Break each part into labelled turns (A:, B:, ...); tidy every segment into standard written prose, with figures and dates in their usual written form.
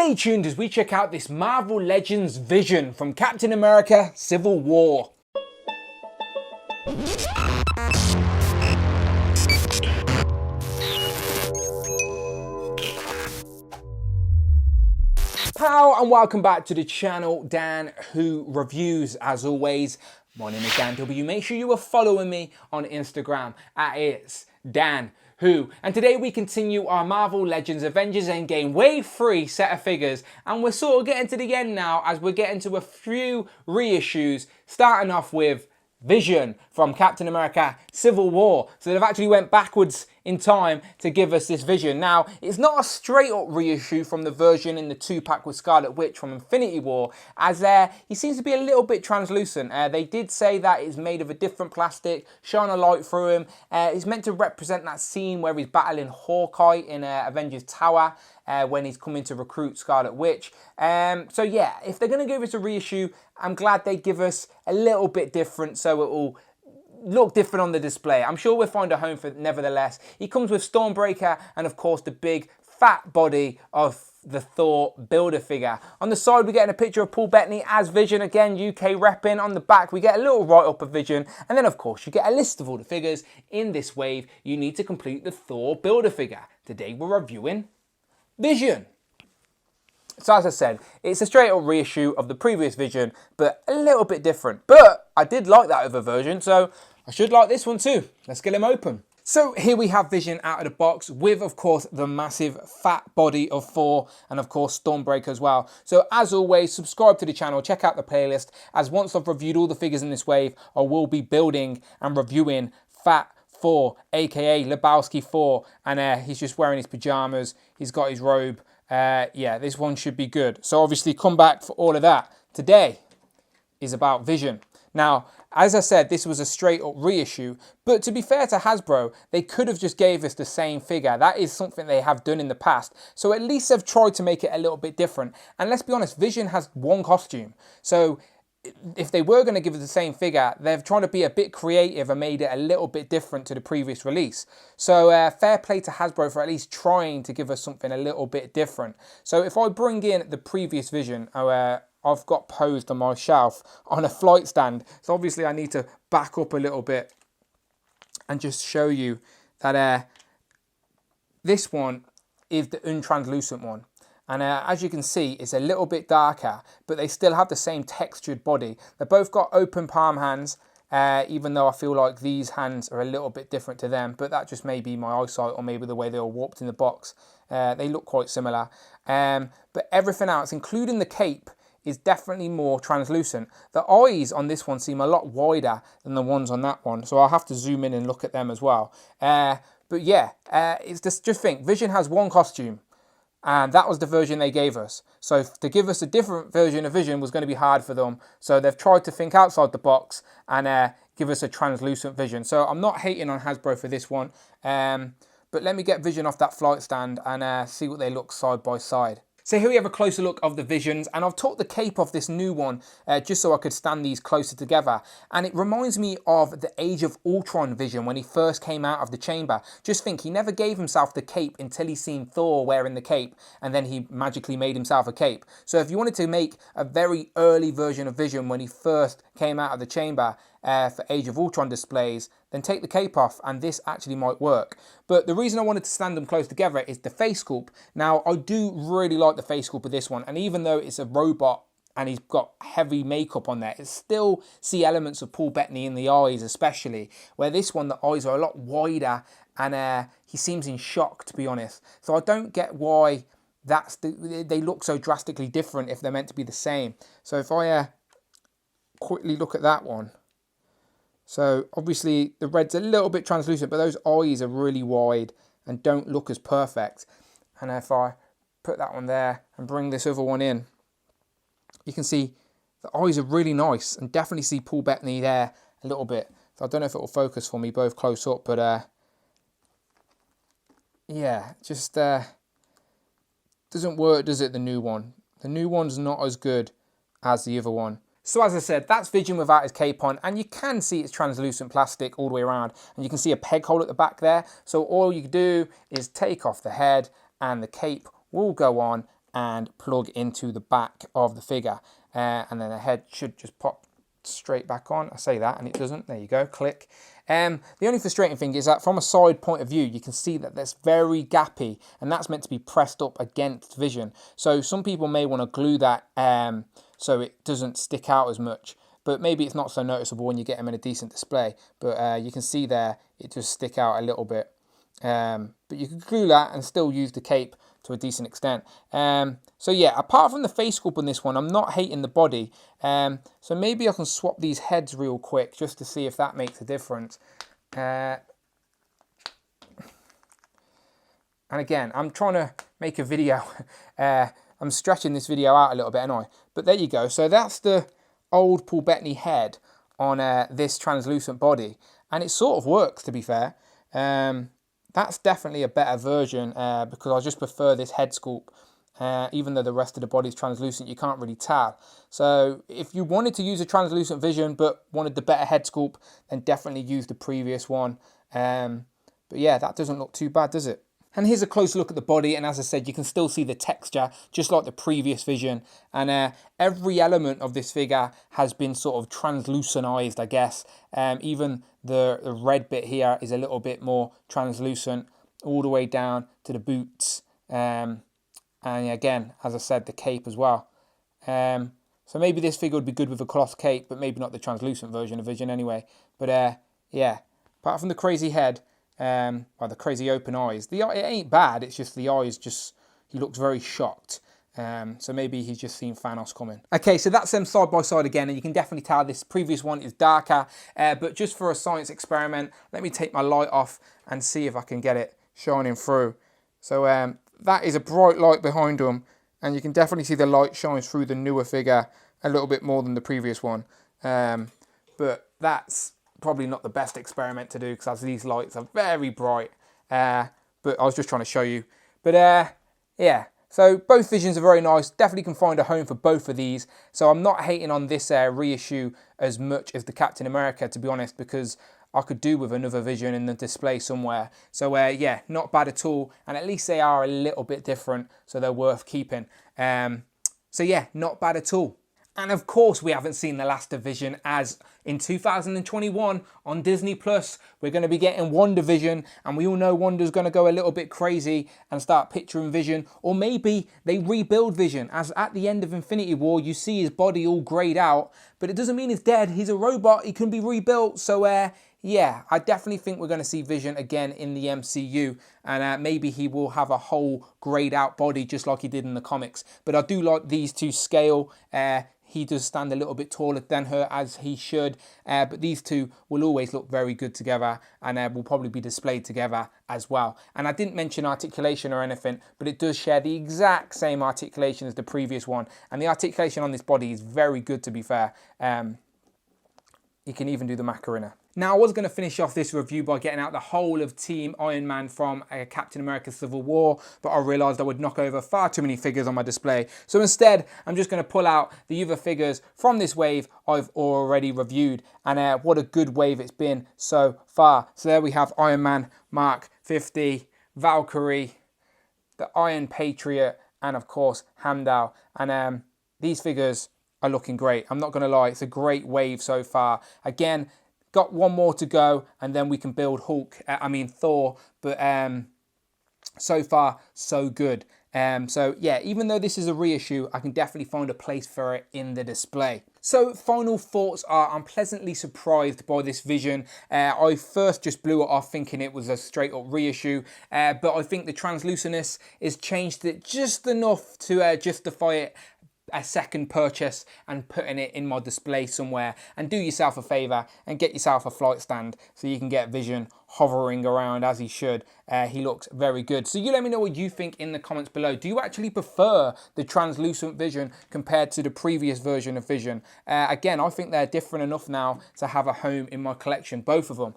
A: Stay tuned as we check out this Marvel Legends Vision from Captain America Civil War. Pow, and welcome back to the channel, Dan Who Reviews. As always, my name is Dan W. Make sure you are following me on Instagram at It's Dan Who. And today we continue our Marvel Legends Avengers Endgame Wave 3 set of figures. And we're sort of getting to the end now as we're getting to a few reissues, starting off with Vision from Captain America Civil War. So they've actually went backwards in time to give us this Vision. Now, it's not a straight up reissue from the version in the 2-pack with Scarlet Witch from Infinity War, as he seems to be a little bit translucent. They did say that it's made of a different plastic, shine a light through him. It's meant to represent that scene where he's battling Hawkeye in Avengers Tower when he's coming to recruit Scarlet Witch. So yeah, if they're going to give us a reissue, I'm glad they give us a little bit different so it will look different on the display. I'm sure we'll find a home for it nevertheless. He comes with Stormbreaker and of course the big fat body of the Thor builder figure. On the side we're getting a picture of Paul Bettany as Vision, again UK repping. On the back we get a little write-up of Vision, and then of course you get a list of all the figures in this wave you need to complete the Thor builder figure. Today we're reviewing Vision. So as I said, it's a straight up reissue of the previous Vision, but a little bit different. But I did like that other version, so I should like this one too. Let's get him open. So here we have Vision out of the box with, of course, the massive fat body of Thor and, of course, Stormbreaker as well. So as always, subscribe to the channel, check out the playlist, as once I've reviewed all the figures in this wave, I will be building and reviewing Fat Thor, aka Lebowski Thor, and he's just wearing his pajamas, he's got his robe. Yeah, this one should be good. So obviously come back for all of that. Today is about Vision. Now, as I said, this was a straight up reissue, but to be fair to Hasbro, they could have just gave us the same figure. That is something they have done in the past. So at least they've tried to make it a little bit different. And let's be honest, Vision has one costume. So if they were going to give us the same figure, they're trying to be a bit creative and made it a little bit different to the previous release. So fair play to Hasbro for at least trying to give us something a little bit different. So if I bring in the previous Vision, I've got posed on my shelf on a flight stand. So obviously I need to back up a little bit and just show you that this one is the untranslucent one. And as you can see, it's a little bit darker, but they still have the same textured body. They've both got open palm hands, even though I feel like these hands are a little bit different to them, but that just may be my eyesight or maybe the way they were warped in the box. They look quite similar. But everything else, including the cape, is definitely more translucent. The eyes on this one seem a lot wider than the ones on that one, so I'll have to zoom in and look at them as well. But yeah, it's just think, Vision has one costume, and that was the version they gave us. So to give us a different version of Vision was going to be hard for them. So they've tried to think outside the box and give us a translucent Vision. So I'm not hating on Hasbro for this one. But let me get Vision off that flight stand and see what they look side by side. So here we have a closer look of the Visions, and I've took the cape off this new one just so I could stand these closer together. And it reminds me of the Age of Ultron Vision when he first came out of the chamber. Just think, he never gave himself the cape until he seen Thor wearing the cape, and then he magically made himself a cape. So if you wanted to make a very early version of Vision when he first came out of the chamber for Age of Ultron displays, then take the cape off and this actually might work. But the reason I wanted to stand them close together is the face sculpt. Now, I do really like the face sculpt of this one, and even though it's a robot and he's got heavy makeup on there, it still see elements of Paul Bettany in the eyes especially, where this one, the eyes are a lot wider and he seems in shock, to be honest. So I don't get why they look so drastically different if they're meant to be the same. So if I quickly look at that one, so obviously the red's a little bit translucent, but those eyes are really wide and don't look as perfect. And if I put that one there and bring this other one in, you can see the eyes are really nice and definitely see Paul Bettany there a little bit. So I don't know if it will focus for me both close up, but yeah, just doesn't work, does it, the new one? The new one's not as good as the other one. So as I said, that's Vision without his cape on, and you can see it's translucent plastic all the way around, and you can see a peg hole at the back there. So all you do is take off the head and the cape will go on and plug into the back of the figure. And then the head should just pop straight back on. I say that and it doesn't. There you go, click. The only frustrating thing is that from a side point of view, you can see that that's very gappy, and that's meant to be pressed up against vision. So some people may want to glue that so it doesn't stick out as much, but maybe it's not so noticeable when you get them in a decent display. But you can see there, it does stick out a little bit. But you can glue that and still use the cape to a decent extent. So yeah, apart from the face sculpt on this one, I'm not hating the body. So maybe I can swap these heads real quick just to see if that makes a difference. And again, I'm trying to make a video. I'm stretching this video out a little bit, aren't I? But there you go. So that's the old Paul Bettany head on this translucent body. And it sort of works, to be fair. That's definitely a better version because I just prefer this head sculpt. Even though the rest of the body is translucent, you can't really tell. So if you wanted to use a translucent vision but wanted the better head sculpt, then definitely use the previous one. But yeah, that doesn't look too bad, does it? And here's a close look at the body, and as I said, you can still see the texture, just like the previous vision. And every element of this figure has been sort of translucenized, I guess. Even the red bit here is a little bit more translucent, all the way down to the boots. And again, as I said, the cape as well. So maybe this figure would be good with a cloth cape, but maybe not the translucent version of Vision anyway. But yeah, apart from the crazy head, well, the crazy open eyes, it ain't bad, it's just the eyes, he looks very shocked. So maybe he's just seen Thanos coming. Okay, so that's them side by side again, and you can definitely tell this previous one is darker. But just for a science experiment, let me take my light off and see if I can get it shining through. So that is a bright light behind him, and you can definitely see the light shines through the newer figure a little bit more than the previous one. But that's probably not the best experiment to do because these lights are very bright. But I was just trying to show you. But yeah, so both visions are very nice. Definitely can find a home for both of these. So I'm not hating on this reissue as much as the Captain America, to be honest, because I could do with another vision in the display somewhere. So yeah, not bad at all. And at least they are a little bit different, so they're worth keeping. So yeah, not bad at all. And of course, we haven't seen the last of Vision, as in 2021 on Disney Plus, we're going to be getting WandaVision, and we all know Wanda's going to go a little bit crazy and start picturing Vision, or maybe they rebuild Vision, as at the end of Infinity War, you see his body all greyed out, but it doesn't mean he's dead. He's a robot. He can be rebuilt. So yeah, I definitely think we're going to see Vision again in the MCU, and maybe he will have a whole greyed out body just like he did in the comics. But I do like these two scale. He does stand a little bit taller than her, as he should, but these two will always look very good together, and will probably be displayed together as well. And I didn't mention articulation or anything, but it does share the exact same articulation as the previous one, and the articulation on this body is very good, to be fair. He can even do the Macarena. Now, I was going to finish off this review by getting out the whole of Team Iron Man from Captain America Civil War, but I realised I would knock over far too many figures on my display. So instead, I'm just going to pull out the other figures from this wave I've already reviewed. And what a good wave it's been so far. So there we have Iron Man Mark 50, Valkyrie, the Iron Patriot, and of course, Heimdall. And these figures are looking great. I'm not going to lie, it's a great wave so far. Again, got one more to go, and then we can build Thor. But so far, so good. So yeah, even though this is a reissue, I can definitely find a place for it in the display. So final thoughts are, I'm pleasantly surprised by this Vision. I first just blew it off thinking it was a straight up reissue, but I think the translucentness has changed it just enough to justify it a second purchase and putting it in my display somewhere. And do yourself a favour and get yourself a flight stand so you can get Vision hovering around as he should. He looks very good. So you let me know what you think in the comments below. Do you actually prefer the translucent Vision compared to the previous version of Vision? Again, I think they're different enough now to have a home in my collection, both of them.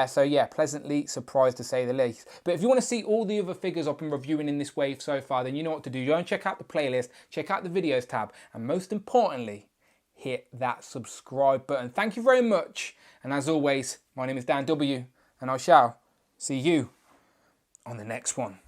A: So yeah, pleasantly surprised to say the least. But if you want to see all the other figures I've been reviewing in this wave so far, then you know what to do. Go and check out the playlist, check out the videos tab, and most importantly, hit that subscribe button. Thank you very much. And as always, my name is Dan W, and I shall see you on the next one.